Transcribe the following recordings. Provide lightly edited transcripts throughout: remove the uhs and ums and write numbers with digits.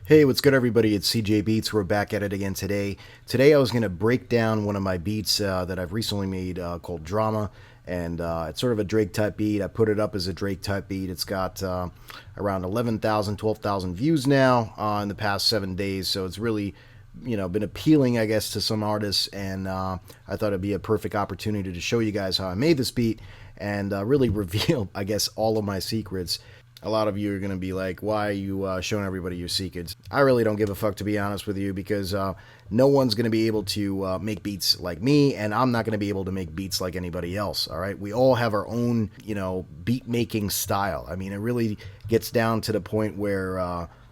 Hey, what's good, everybody? It's CJ Beatz. We're back at it again today. Today I was going to break down one of my beats that I've recently made called Drama, and it's sort of a Drake type beat. I put it up as a Drake type beat. It's got around 11,000, 12,000 views now in the past 7 days, so it's really been appealing, I guess, to some artists, and I thought it'd be a perfect opportunity to show you guys how I made this beat and really reveal, I guess, all of my secrets. A lot of you are going to be like, why are you showing everybody your secrets? I really don't give a fuck, to be honest with you, because no one's going to be able to make beats like me, and I'm not going to be able to make beats like anybody else, all right? We all have our own, beat-making style. I mean, it really gets down to the point where,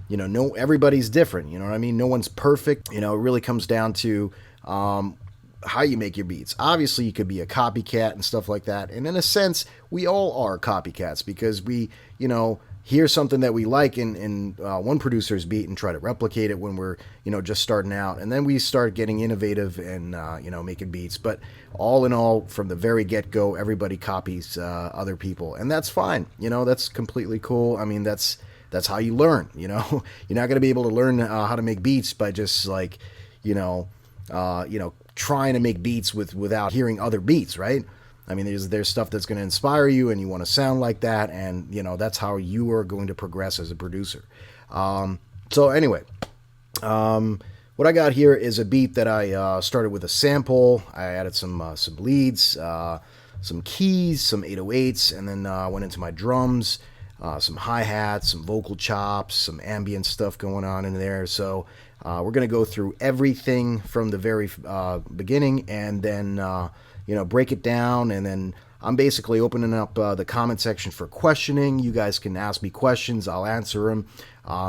everybody's different, you know what I mean? No one's perfect. It really comes down to how you make your beats. Obviously, you could be a copycat and stuff like that. And in a sense, we all are copycats because we, hear something that we like in one producer's beat and try to replicate it when we're, just starting out. And then we start getting innovative and, making beats. But all in all, from the very get-go, everybody copies other people. And that's fine. That's completely cool. I mean, that's how you learn, You're not going to be able to learn how to make beats by just like, trying to make beats without hearing other beats, right? I mean, there's stuff that's going to inspire you, and you want to sound like that, and that's how you are going to progress as a producer. So anyway, what I got here is a beat that I started with a sample. I added some leads, some keys, some 808s, and then went into my drums, some hi-hats, some vocal chops, some ambient stuff going on in there. So we're going to go through everything from the very beginning and then, break it down. And then I'm basically opening up the comment section for questioning. You guys can ask me questions. I'll answer them.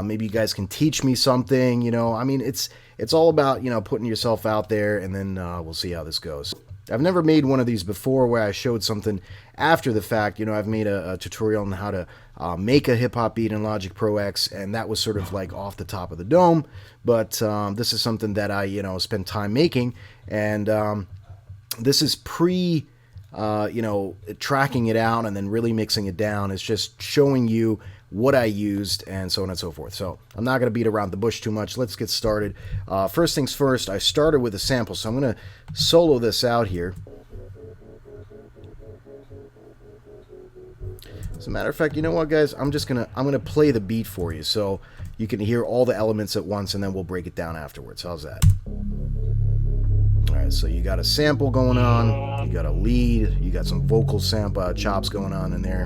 Maybe you guys can teach me something, I mean, it's all about, putting yourself out there, and then we'll see how this goes. I've never made one of these before where I showed something after the fact. I've made a tutorial on how to make a hip-hop beat in Logic Pro X, and that was sort of like off the top of the dome. But this is something that I, spend time making, and this is tracking it out and then really mixing it down. It's just showing you what I used and so on and so forth. So I'm not going to beat around the bush too much. Let's get started. First things first, I started with a sample, so I'm going to solo this out here. As a matter of fact, you know what, guys? I'm gonna play the beat for you so you can hear all the elements at once, and then we'll break it down afterwards. How's that? All right, so you got a sample going on, you got a lead, you got some vocal sample chops going on in there.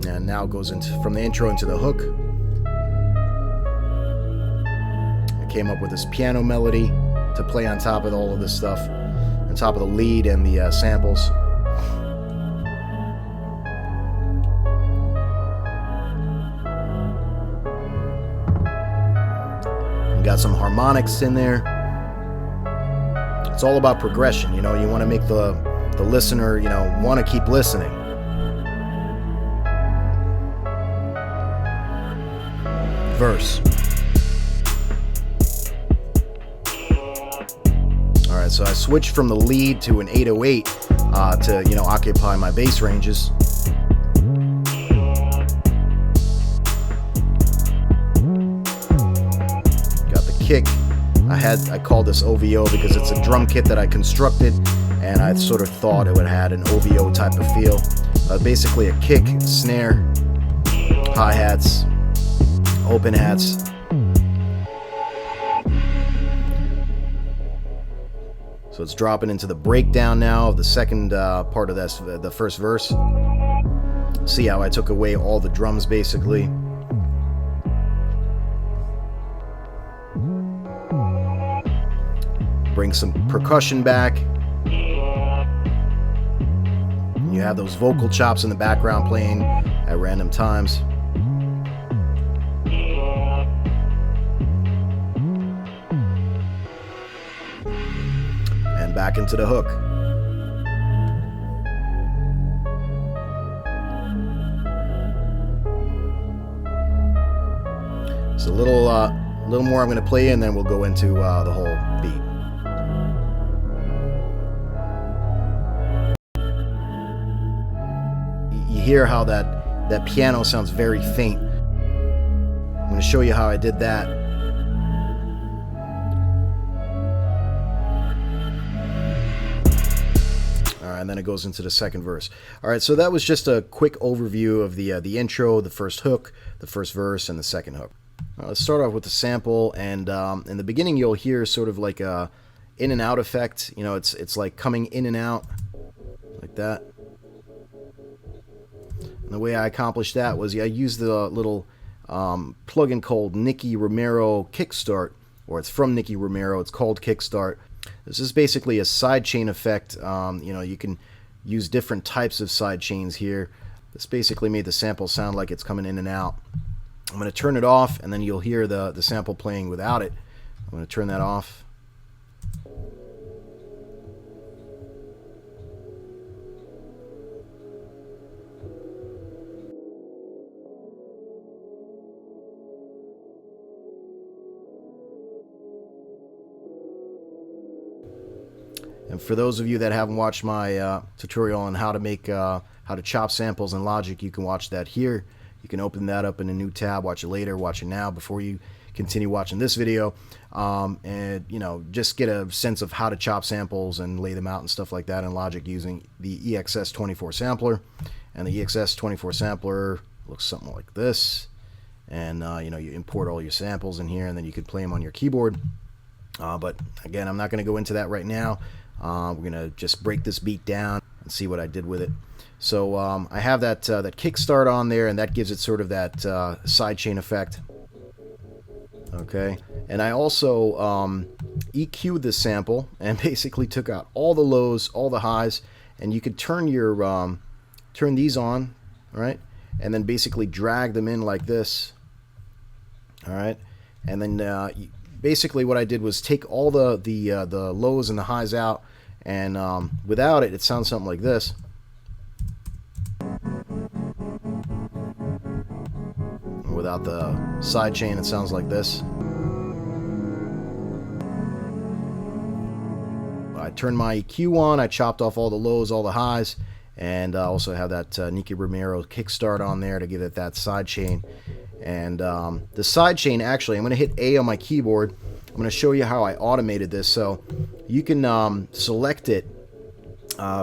And now it goes into from the intro into the hook. I came up with this piano melody to play on top of all of this stuff, on top of the lead and the samples. You got some harmonics in there. It's all about progression, you want to make the listener, want to keep listening. Verse. Alright, so I switched from the lead to an 808 to, occupy my bass ranges. Got the kick. I called this OVO because it's a drum kit that I constructed, and I sort of thought it would have had an OVO type of feel. Basically a kick, snare, hi-hats, open hats. So it's dropping into the breakdown now of the second part of this, the first verse. See how I took away all the drums basically. Bring some percussion back. You have those vocal chops in the background playing at random times. And back into the hook. So a little more I'm going to play, and then we'll go into the whole beat. hear how that piano sounds very faint. I'm going to show you how I did that. All right, and then it goes into the second verse. All right, so that was just a quick overview of the intro, the first hook, the first verse, and the second hook. Let's start off with the sample, and in the beginning you'll hear sort of like a in and out effect. You know, it's like coming in and out like that. And the way I accomplished that was I used the little plugin called Nicky Romero Kickstart, or it's from Nicky Romero. It's called Kickstart. This is basically a sidechain effect. You know, you can use different types of sidechains here. This basically made the sample sound like it's coming in and out. I'm going to turn it off, and then you'll hear the sample playing without it. I'm going to turn that off. And for those of you that haven't watched my tutorial on how to chop samples in Logic, you can watch that here. You can open that up in a new tab, watch it later, watch it now before you continue watching this video, and you know, just get a sense of how to chop samples and lay them out and stuff like that in Logic using the EXS24 sampler. And the EXS24 sampler looks something like this. And you know, you import all your samples in here, and then you could play them on your keyboard. But again, I'm not going to go into that right now. We're going to just break this beat down and see what I did with it. So I have that kickstart on there, and that gives it sort of that sidechain effect. Okay, and I also EQ'd this sample and basically took out all the lows, all the highs, and you could turn your turn these on, all right, and then basically drag them in like this, all right, and then basically what I did was take all the lows and the highs out, and without it, it sounds something like this. Without the sidechain, it sounds like this. I turned my EQ on, I chopped off all the lows, all the highs, and I also have that Nicky Romero kickstart on there to give it that sidechain. And the sidechain, actually, I'm going to hit A on my keyboard. I'm going to show you how I automated this. So you can select it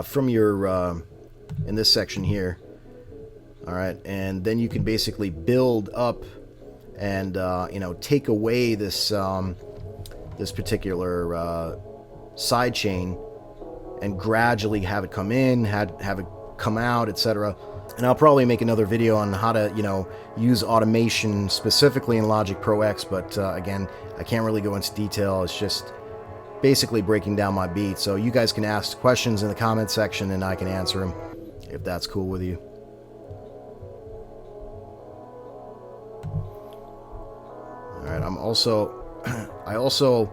from your, in this section here. All right, and then you can basically build up and you know, take away this this particular sidechain and gradually have it come in, have it come out, etc. And I'll probably make another video on how to, you know, use automation specifically in Logic Pro X, but again, I can't really go into detail. It's just basically breaking down my beat. So you guys can ask questions in the comment section and I can answer them if that's cool with you. All right, I also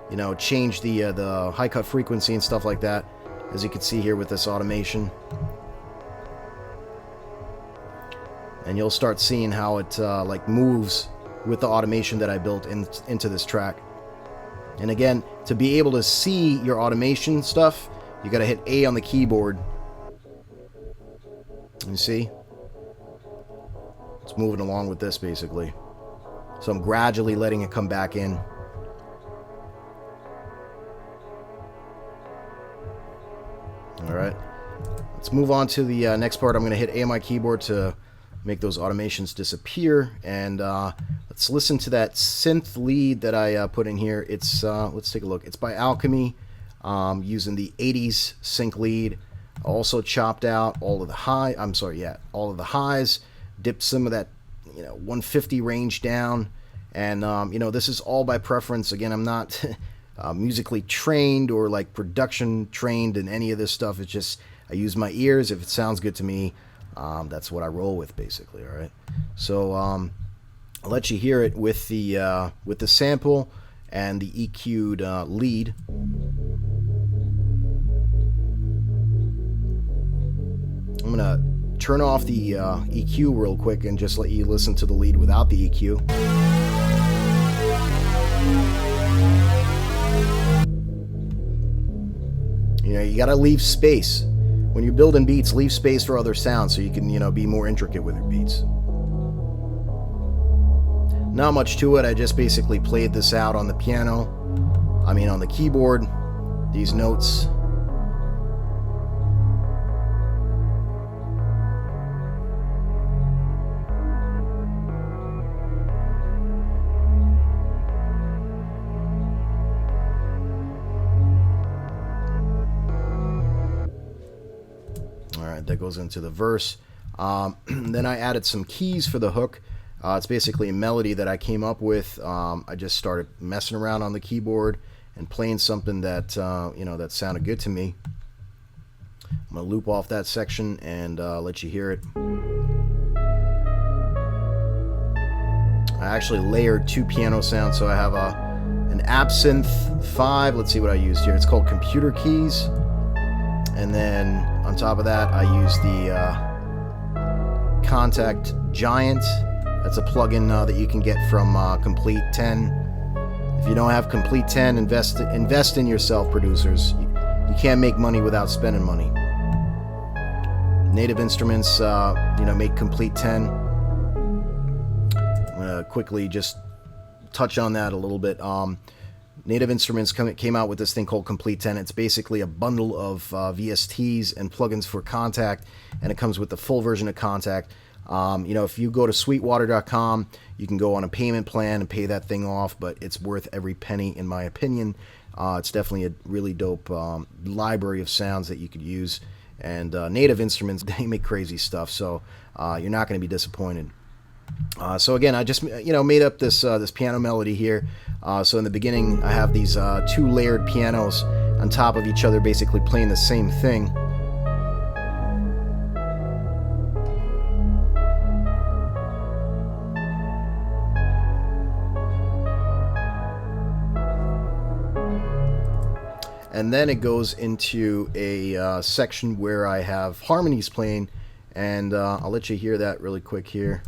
you know, change the high cut frequency and stuff like that, as you can see here with this automation. And you'll start seeing how it like moves with the automation that I built into this track. And again, to be able to see your automation stuff, you gotta hit A on the keyboard. You see? It's moving along with this basically. So I'm gradually letting it come back in. Alright, let's move on to the next part. I'm going to hit A on my keyboard to make those automations disappear. And let's listen to that synth lead that I put in here. It's let's take a look. It's by Alchemy, using the 80s sync lead. Also chopped out all of the all of the highs, dipped some of that, you know, 150 range down. And you know, this is all by preference. Again, I'm not musically trained or like production trained in any of this stuff. It's just I use my ears. If it sounds good to me, that's what I roll with basically. All right, so I'll let you hear it with the sample and the EQ'd lead. I'm gonna turn off the EQ real quick and just let you listen to the lead without the EQ. You know, you gotta leave space when you're building beats, leave space for other sounds so you can, be more intricate with your beats. Not much to it. I just basically played this out on the piano. On the keyboard, these notes. Alright, that goes into the verse. Then I added some keys for the hook. It's basically a melody that I came up with. I just started messing around on the keyboard and playing something that that sounded good to me. I'm gonna loop off that section and let you hear it. I actually layered 2 piano sounds, so I have an Synth 5. Let's see what I used here. It's called Computer Keys, and then on top of that, I use the Contact Giant. That's a plugin that you can get from Complete 10. If you don't have Complete 10, invest in yourself, producers. You can't make money without spending money. Native Instruments, make Complete 10. I'm gonna quickly just touch on that a little bit. Native Instruments came out with this thing called Complete 10. It's basically a bundle of VSTs and plugins for Contact, and it comes with the full version of Contact. If you go to sweetwater.com, you can go on a payment plan and pay that thing off, but it's worth every penny in my opinion. It's definitely a really dope library of sounds that you could use, and Native Instruments, they make crazy stuff, so you're not going to be disappointed. So again, I just made up this piano melody here. So in the beginning, I have these 2 layered pianos on top of each other, basically playing the same thing. And then it goes into a section where I have harmonies playing, and I'll let you hear that really quick here.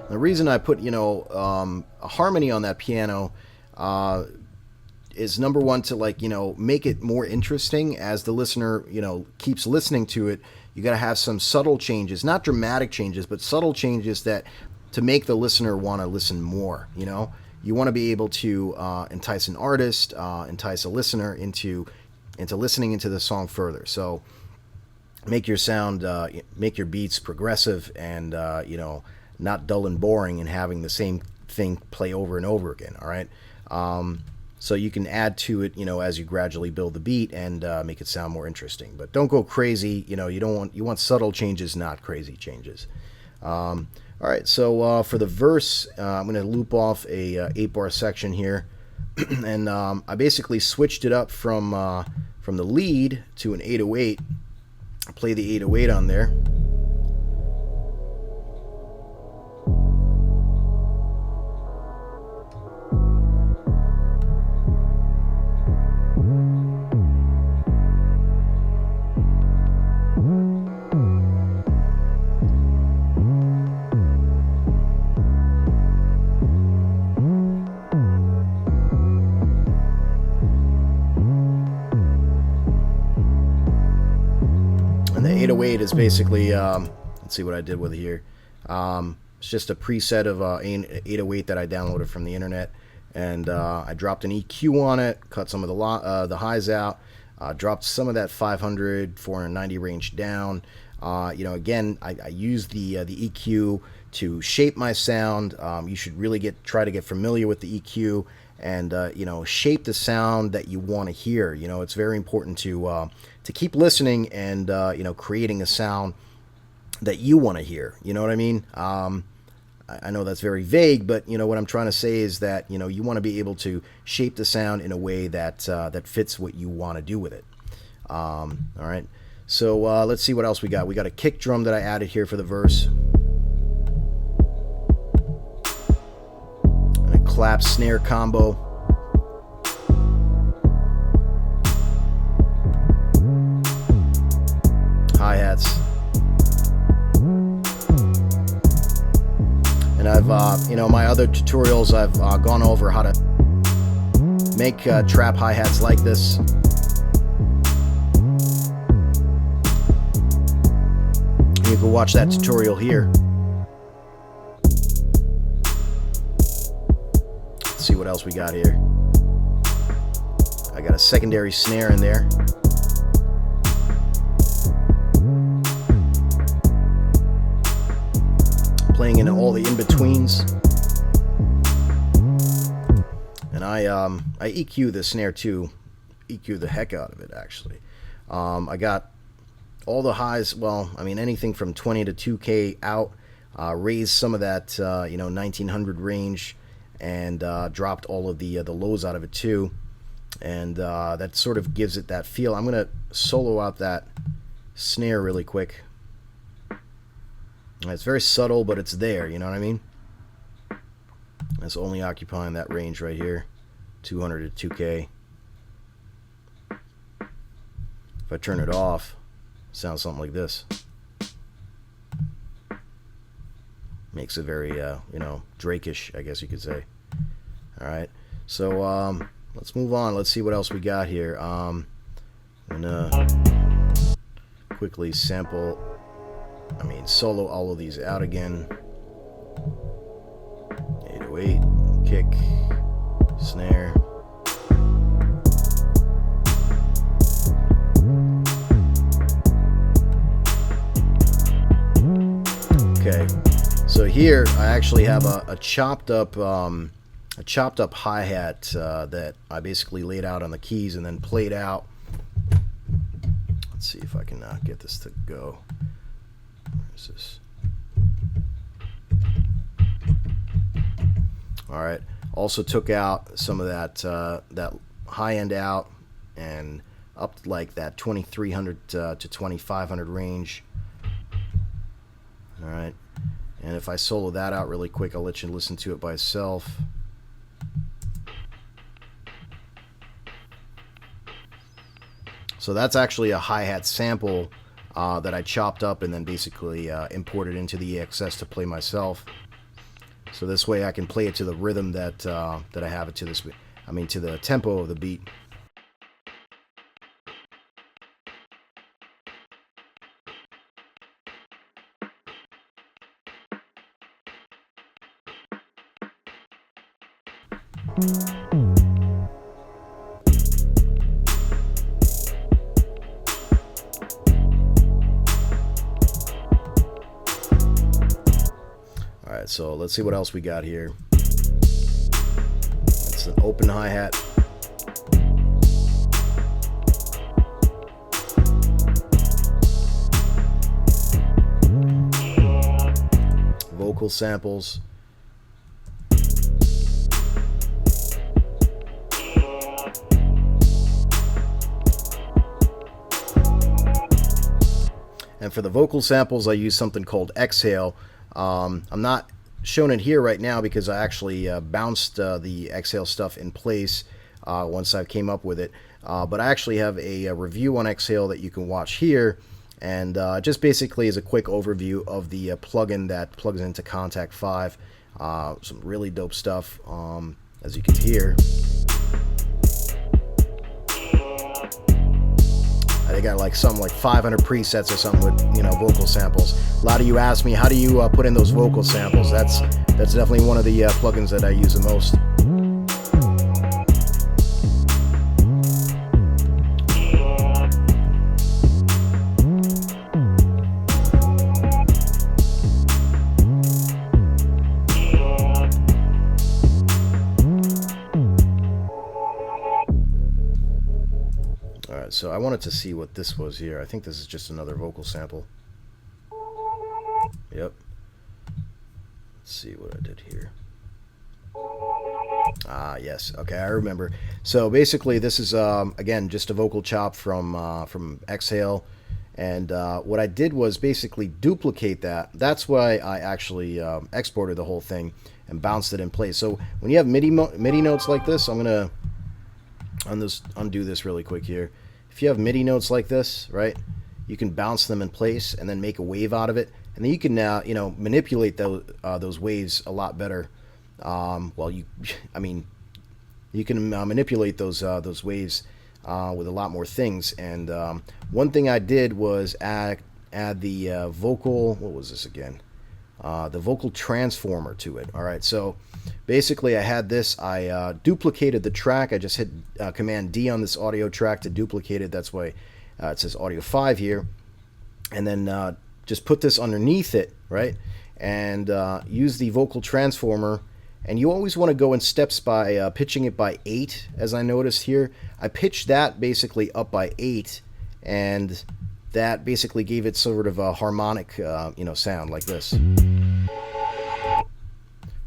The reason I put, a harmony on that piano is number one to make it more interesting as the listener, keeps listening to it. You got to have some subtle changes, not dramatic changes, but subtle changes that to make the listener want to listen more. You want to be able to entice an artist, entice a listener into listening into the song further. So make your sound, make your beats progressive and not dull and boring and having the same thing play over and over again. All right. So you can add to it, as you gradually build the beat and make it sound more interesting. But don't go crazy. You want subtle changes, not crazy changes. All right. So for the verse, I'm going to loop off a 8-bar section here, and I basically switched it up from the lead to an 808. I play the 808 on there. The 808 is basically, let's see what I did with it here. It's just a preset of 808 that I downloaded from the internet, and I dropped an EQ on it, cut some of the highs out, dropped some of that 500, 490 range down. Again, I use the EQ to shape my sound. You should really try to get familiar with the EQ and shape the sound that you want to hear. It's very important to keep listening and creating a sound that you want to hear. You know what I mean? I know that's very vague, but what I'm trying to say is that you want to be able to shape the sound in a way that that fits what you want to do with it. All right. So let's see what else we got. We got a kick drum that I added here for the verse, and a clap snare combo. And I've, you know, my other tutorials, I've gone over how to make trap hi-hats like this. You can watch that tutorial here. Let's see what else we got here. I got a secondary snare in there. Playing in all the in-betweens. And I EQ the snare too. EQ the heck out of it, actually. I got all the highs, well, I mean anything from 20 to 2K out. Raised some of that, you know, 1900 range, and dropped all of the lows out of it too. And that sort of gives it that feel. I'm gonna solo out that snare really quick. It's very subtle, but it's there, you know what I mean? It's only occupying that range right here, 200 to 2K. If I turn it off, it sounds something like this. Makes it very, you know, Drake-ish, I guess you could say. Alright, so let's move on. Let's see what else we got here. I'm gonna quickly solo all of these out again. 808, kick, snare. Okay, so here I actually have a chopped up hi-hat that I basically laid out on the keys and then played out. Let's see if I can get this to go. Where's this? All right. Also took out some of that that high end out and up to like that 2300 to 2500 range. All right. And if I solo that out really quick, I'll let you listen to it by itself. So that's actually a hi-hat sample that I chopped up and then basically imported into the EXS to play myself. So this way I can play it to the rhythm that that I have it to to the tempo of the beat. Alright, so let's see what else we got here. It's an open hi-hat. Vocal samples. And for the vocal samples, I use something called Exhale. I'm not showing it here right now because I actually bounced the Exhale stuff in place once I came up with it. But I actually have a review on Exhale that you can watch here. And just basically is a quick overview of the plugin that plugs into Contact 5. Some really dope stuff, as you can hear. They got like something like 500 presets or something with, you know, vocal samples. A lot of you ask me, how do you put in those vocal samples? That's definitely one of the plugins that I use the most. Alright, so I wanted to see what this was here. I think this is just another vocal sample. Yep. Let's see what I did here. Ah, yes. Okay, I remember. So basically, this is again just a vocal chop from Exhale, and what I did was basically duplicate that. That's why I actually exported the whole thing and bounced it in place. So when you have MIDI notes like this, I'm gonna undo this really quick here. If you have MIDI notes like this, right, you can bounce them in place and then make a wave out of it and then you can you know, manipulate those waves a lot better. Well, I mean, you can manipulate those waves with a lot more things. And one thing I did was add the vocal. What was this again? The vocal transformer to it. All right, so basically I had this. I duplicated the track. I just hit Command D on this audio track to duplicate it. That's why it says Audio 5 here. And then just put this underneath it, right? And use the vocal transformer. And you always want to go in steps by pitching it by 8, as I noticed here. I pitched that basically up by 8, and that basically gave it sort of a harmonic, you know, sound like this.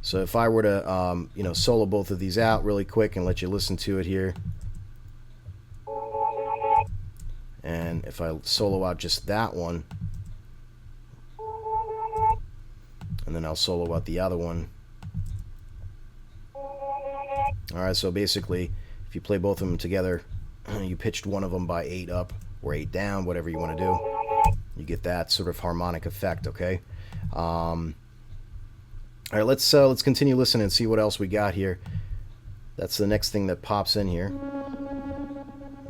So if I were to, you know, solo both of these out really quick and let you listen to it here. And if I solo out just that one, and then I'll solo out the other one. Alright, so basically, if you play both of them together, you pitched one of them by 8 up or 8 down, whatever you want to do. You get that sort of harmonic effect, okay? Alright, let's continue listening and see what else we got here. That's the next thing that pops in here.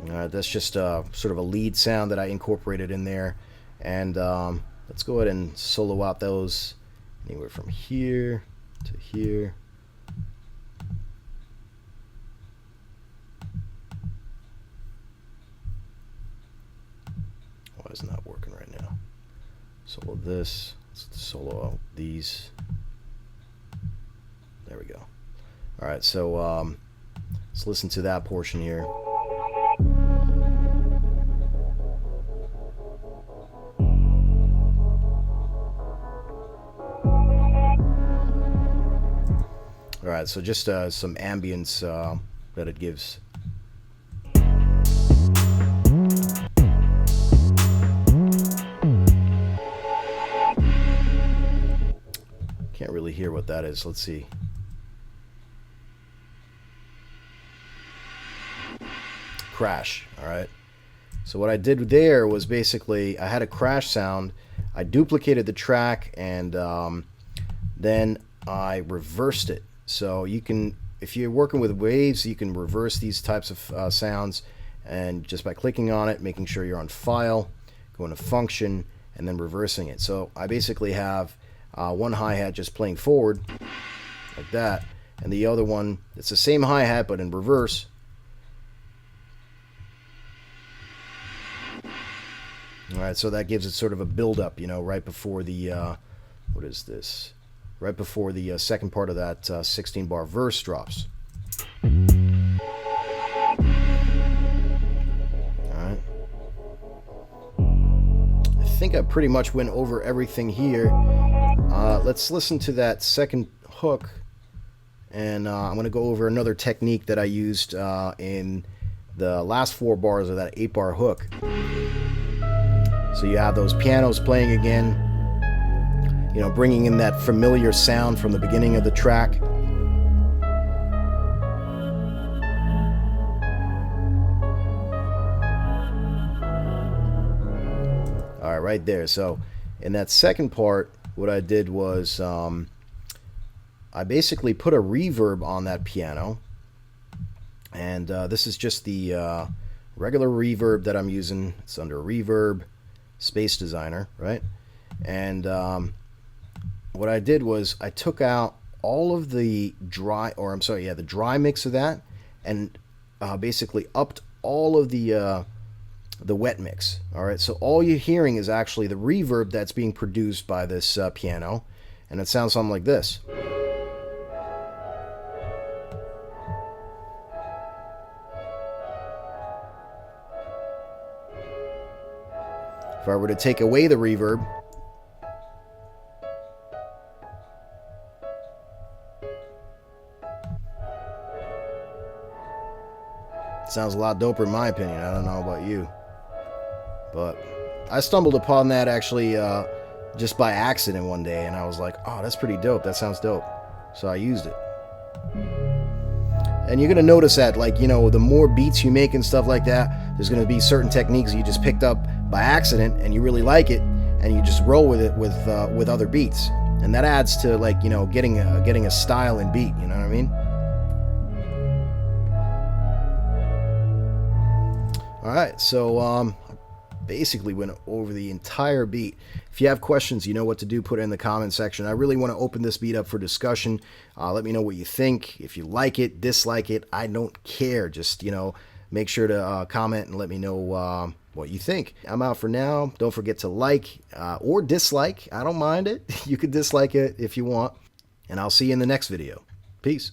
That's just sort of a lead sound that I incorporated in there. And let's go ahead and solo out those anywhere from here to here. Why is it not working right now? Solo this. Let's solo out these. There we go. All right, so let's listen to that portion here. All right, so just some ambience that it gives. Can't really hear what that is. Let's see. Crash. All right. So what I did there was basically I had a crash sound. I duplicated the track and then I reversed it. So you can, if you're working with waves, you can reverse these types of sounds, and just by clicking on it, making sure you're on File, going to Function, and then reversing it. So I basically have one hi-hat just playing forward like that, and the other one, it's the same hi-hat but in reverse. Alright, so that gives it sort of a build-up, you know, right before the what is this? Right before the second part of that 16-bar verse drops. Alright. I think I pretty much went over everything here. Let's listen to that second hook, and I'm going to go over another technique that I used in the last 4 bars of that 8-bar hook. So you have those pianos playing again, you know, bringing in that familiar sound from the beginning of the track. All right, right there. So in that second part, what I did was I basically put a reverb on that piano, and this is just the regular reverb that I'm using. It's under Reverb, Space Designer, right? And what I did was I took out all of the dry, or I'm sorry, yeah, the dry mix of that, and basically upped all of the wet mix. All right, so all you're hearing is actually the reverb that's being produced by this piano, and it sounds something like this. If I were to take away the reverb, it sounds a lot doper in my opinion. I don't know about you, but I stumbled upon that actually just by accident one day, and I was like, oh, that's pretty dope. That sounds dope. So I used it. And you're going to notice that, like, you know, the more beats you make and stuff like that, there's going to be certain techniques you just picked up by accident and you really like it, and you just roll with it with other beats, and that adds to, like, you know, getting a style and beat. You know what I mean? All right, so basically went over the entire beat. If you have questions, you know what to do. Put it in the comment section. I really want to open this beat up for discussion. Let me know what you think. If you like it, dislike it, I don't care. Just, you know, make sure to comment and let me know what you think. I'm out for now. Don't forget to like or dislike. I don't mind it. You could dislike it if you want. And I'll see you in the next video. Peace.